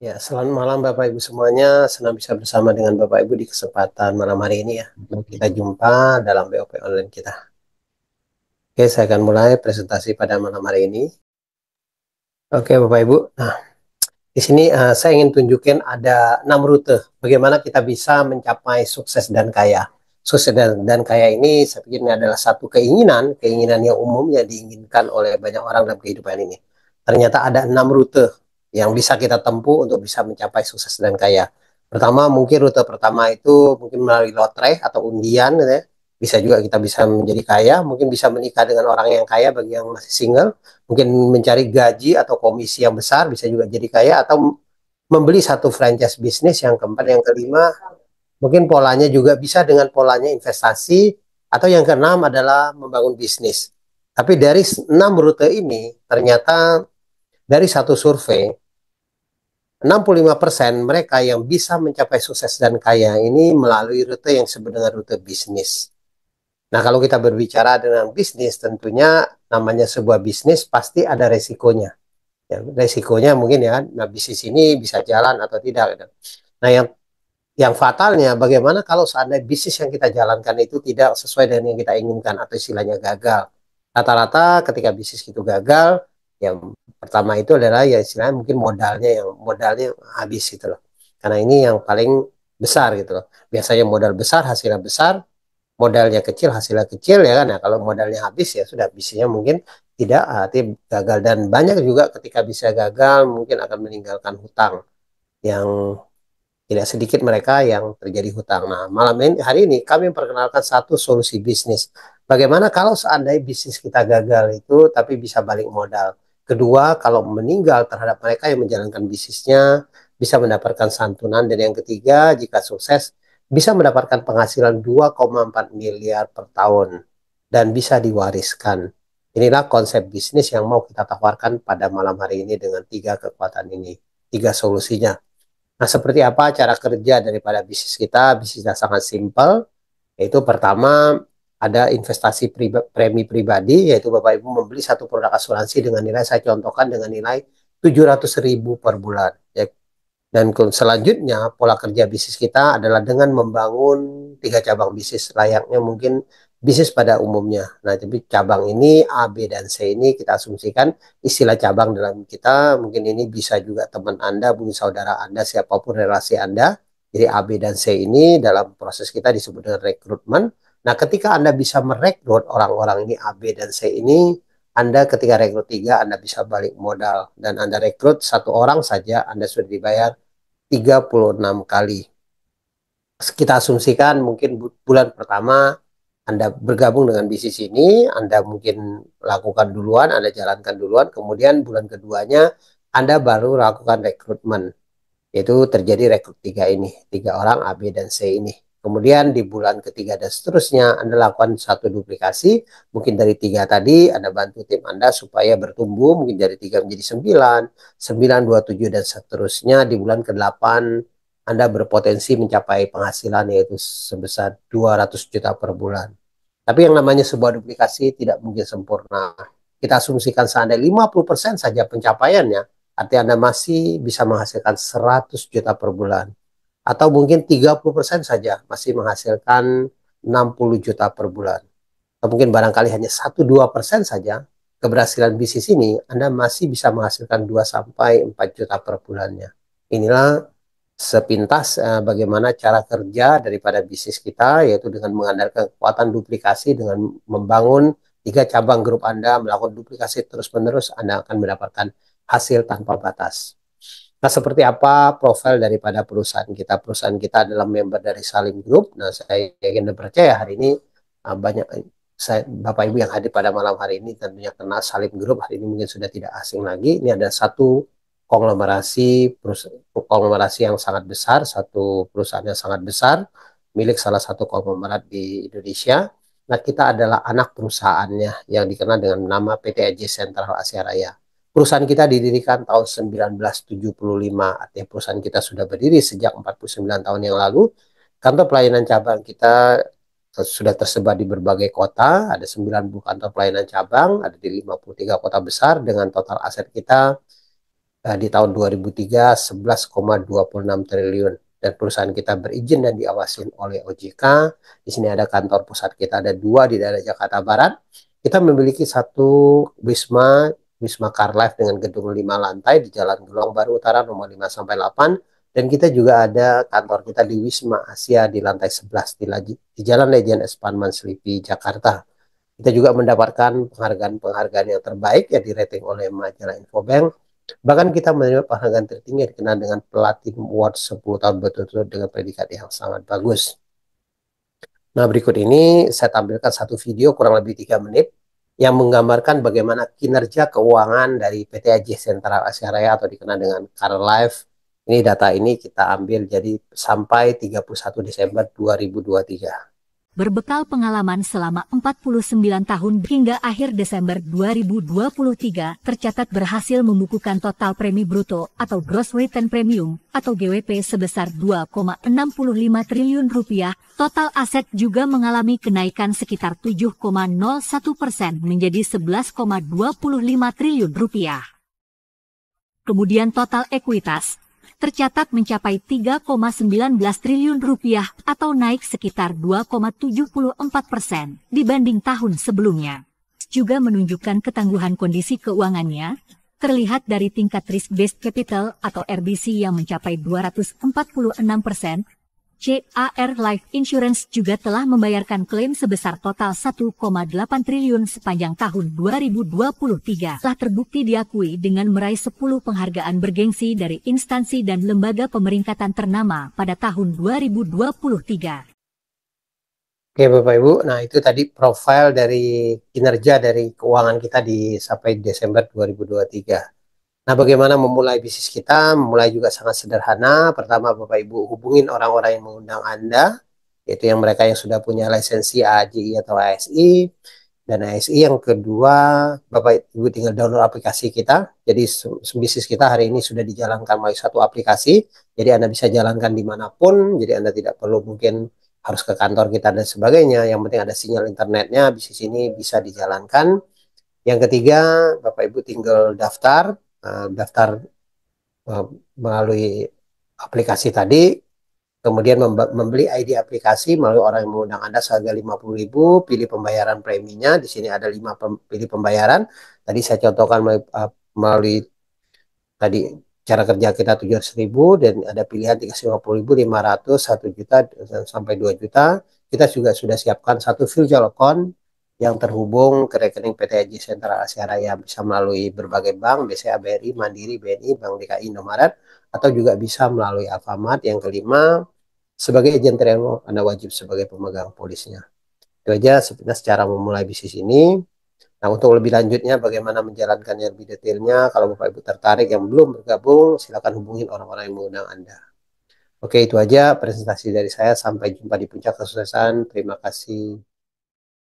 Ya, selamat malam Bapak Ibu semuanya. Senang bisa bersama dengan Bapak Ibu di kesempatan malam hari ini ya. Kita jumpa dalam BOP online kita. Oke, saya akan mulai presentasi pada malam hari ini. Oke, Bapak Ibu. Nah, di sini saya ingin tunjukin ada 6 rute bagaimana kita bisa mencapai sukses dan kaya. Sukses dan kaya ini saya pikir ini adalah satu keinginan yang umumnya diinginkan oleh banyak orang dalam kehidupan ini. Ternyata ada 6 rute yang bisa kita tempuh untuk bisa mencapai sukses dan kaya. Pertama, mungkin rute pertama itu mungkin melalui lotre atau undian gitu ya. Bisa juga kita bisa menjadi kaya, mungkin bisa menikah dengan orang yang kaya bagi yang masih single, mungkin mencari gaji atau komisi yang besar, bisa juga jadi kaya, atau membeli satu franchise bisnis. Yang keempat, yang kelima, mungkin polanya juga bisa dengan polanya investasi, atau yang keenam adalah membangun bisnis. Tapi dari 6 rute ini, ternyata dari satu survei, 65% mereka yang bisa mencapai sukses dan kaya ini melalui rute yang disebut dengan rute bisnis. Nah, kalau kita berbicara dengan bisnis, tentunya namanya sebuah bisnis pasti ada resikonya. Ya, resikonya mungkin ya kan, nah bisnis ini bisa jalan atau tidak gitu. Nah, yang fatalnya bagaimana kalau seandainya bisnis yang kita jalankan itu tidak sesuai dengan yang kita inginkan atau istilahnya gagal. Rata-rata ketika bisnis itu gagal, yang pertama itu adalah ya istilahnya mungkin modalnya habis gitu loh. Karena ini yang paling besar gitu loh. Biasanya modal besar hasilnya besar, modalnya kecil hasilnya kecil ya kan. Nah, kalau modalnya habis ya sudah bisnisnya mungkin tidak hati gagal, dan banyak juga ketika bisa gagal mungkin akan meninggalkan hutang yang tidak sedikit mereka yang terjadi hutang. Nah, malam ini hari ini kami memperkenalkan satu solusi bisnis. Bagaimana kalau seandainya bisnis kita gagal itu tapi bisa balik modal. Kedua, kalau meninggal terhadap mereka yang menjalankan bisnisnya bisa mendapatkan santunan, dan yang ketiga, jika sukses bisa mendapatkan penghasilan 2,4 miliar per tahun dan bisa diwariskan. Inilah konsep bisnis yang mau kita tawarkan pada malam hari ini dengan tiga kekuatan ini, tiga solusinya. Nah, seperti apa cara kerja daripada bisnis kita? Bisnisnya sangat simpel, yaitu pertama ada investasi premi pribadi, yaitu Bapak Ibu membeli satu produk asuransi dengan nilai, saya contohkan dengan nilai 700.000 per bulan. Ya, dan selanjutnya pola kerja bisnis kita adalah dengan membangun tiga cabang bisnis layaknya mungkin bisnis pada umumnya. Nah, tapi cabang ini A, B, dan C ini kita asumsikan istilah cabang dalam kita, mungkin ini bisa juga teman Anda, mungkin saudara Anda, siapapun relasi Anda. Jadi A, B, dan C ini dalam proses kita disebut dengan rekrutmen. Nah, ketika Anda bisa merekrut orang-orang ini A, B, dan C ini, anda ketika rekrut tiga, Anda bisa balik modal. Dan Anda rekrut satu orang saja, Anda sudah dibayar 36 kali. Kita asumsikan mungkin bulan pertama Anda bergabung dengan bisnis ini, Anda mungkin lakukan duluan, Anda jalankan duluan, kemudian bulan keduanya Anda baru lakukan rekrutmen. Yaitu terjadi rekrut tiga ini, tiga orang A, B, dan C ini. Kemudian di bulan ketiga dan seterusnya Anda lakukan satu duplikasi, mungkin dari tiga tadi Anda bantu tim Anda supaya bertumbuh, mungkin dari tiga menjadi sembilan, sembilan, dua, tujuh, dan seterusnya. Di bulan ke-8 Anda berpotensi mencapai penghasilan yaitu sebesar 200 juta per bulan. Tapi yang namanya sebuah duplikasi tidak mungkin sempurna. Kita asumsikan seandainya 50% saja pencapaiannya, artinya Anda masih bisa menghasilkan 100 juta per bulan. Atau mungkin 30% saja masih menghasilkan 60 juta per bulan. Atau mungkin barangkali hanya 1-2% saja keberhasilan bisnis ini, Anda masih bisa menghasilkan 2-4 juta per bulannya. Inilah sepintas bagaimana cara kerja daripada bisnis kita, yaitu dengan mengandalkan kekuatan duplikasi, dengan membangun tiga cabang grup Anda, melakukan duplikasi terus-menerus, Anda akan mendapatkan hasil tanpa batas. Nah, seperti apa profil daripada perusahaan kita? Perusahaan kita adalah member dari Salim Group. Nah, saya yakin dan percaya hari ini banyak Bapak Ibu yang hadir pada malam hari ini tentunya kenal Salim Group. Hari ini mungkin sudah tidak asing lagi. Ini ada satu konglomerasi yang sangat besar, satu perusahaan yang sangat besar milik salah satu konglomerat di Indonesia. Nah, kita adalah anak perusahaannya yang dikenal dengan nama PT AJ Sentral Asia Raya. Perusahaan kita didirikan tahun 1975, artinya perusahaan kita sudah berdiri sejak 49 tahun yang lalu. Kantor pelayanan cabang kita sudah tersebar di berbagai kota, ada 90 kantor pelayanan cabang, ada di 53 kota besar dengan total aset kita di tahun 2003 11,26 triliun. Dan perusahaan kita berizin dan diawasin oleh OJK. Di sini ada kantor pusat kita ada dua di daerah Jakarta Barat. Kita memiliki satu Wisma, Wisma Carlife dengan gedung 5 lantai di Jalan Gelong Baru Utara nomor 5 sampai 8. Dan kita juga ada kantor kita di Wisma Asia di lantai 11 di Jalan Lejen Espanman Selipi, Jakarta. Kita juga mendapatkan penghargaan-penghargaan yang terbaik yang dirating oleh majalah Infobank. Bahkan kita menerima penghargaan tertinggi dikenal dengan Platinum Award 10 tahun berturut-turut dengan predikat yang sangat bagus. Nah, berikut ini saya tampilkan satu video kurang lebih 3 menit yang menggambarkan bagaimana kinerja keuangan dari PT AJ Sentral Asia Raya atau dikenal dengan Carlife. Ini data ini kita ambil jadi sampai 31 Desember 2023. Berbekal pengalaman selama 49 tahun hingga akhir Desember 2023, tercatat berhasil membukukan total premi bruto atau Gross Written Premium atau GWP sebesar 2,65 triliun rupiah. Total aset juga mengalami kenaikan sekitar 7,01% menjadi 11,25 triliun rupiah. Kemudian total ekuitas tercatat mencapai 3,19 triliun rupiah atau naik sekitar 2,74% dibanding tahun sebelumnya. Juga menunjukkan ketangguhan kondisi keuangannya, terlihat dari tingkat risk-based capital atau RBC yang mencapai 246%. CAR Life Insurance juga telah membayarkan klaim sebesar total 1,8 triliun sepanjang tahun 2023. Telah terbukti diakui dengan meraih 10 penghargaan bergengsi dari instansi dan lembaga pemeringkatan ternama pada tahun 2023. Oke Bapak Ibu, nah itu tadi profil dari kinerja dari keuangan kita di sampai Desember 2023. Nah, bagaimana memulai bisnis kita? Memulai juga sangat sederhana. Pertama, Bapak Ibu hubungin orang-orang yang mengundang Anda, yaitu yang mereka yang sudah punya lisensi AJI atau ASI. Dan ASI yang kedua, Bapak Ibu tinggal download aplikasi kita. Jadi bisnis kita hari ini sudah dijalankan melalui satu aplikasi. Jadi Anda bisa jalankan dimanapun. Jadi Anda tidak perlu mungkin harus ke kantor kita dan sebagainya. Yang penting ada sinyal internetnya, bisnis ini bisa dijalankan. Yang ketiga, Bapak Ibu tinggal daftar melalui aplikasi tadi, kemudian membeli ID aplikasi melalui orang yang mengundang Anda seharga 50.000, pilih pembayaran preminya, di sini ada 5 pilih pembayaran, tadi saya contohkan melalui tadi cara kerja kita 700.000 dan ada pilihan 350.000, 500, 1 juta, sampai 2 juta, kita juga sudah siapkan satu virtual account yang terhubung ke rekening PT AJ Sentral Asia Raya bisa melalui berbagai bank, BCA, BRI, Mandiri, BNI, Bank DKI, Indomaret, atau juga bisa melalui Alfamart. Yang kelima, sebagai agen Treno, Anda wajib sebagai pemegang polisnya. Itu aja sebenarnya secara memulai bisnis ini. Nah, untuk lebih lanjutnya bagaimana menjalankannya lebih detailnya, kalau Bapak Ibu tertarik yang belum bergabung, silakan hubungin orang-orang yang mengundang Anda. Oke, itu aja presentasi dari saya. Sampai jumpa di puncak kesuksesan. Terima kasih.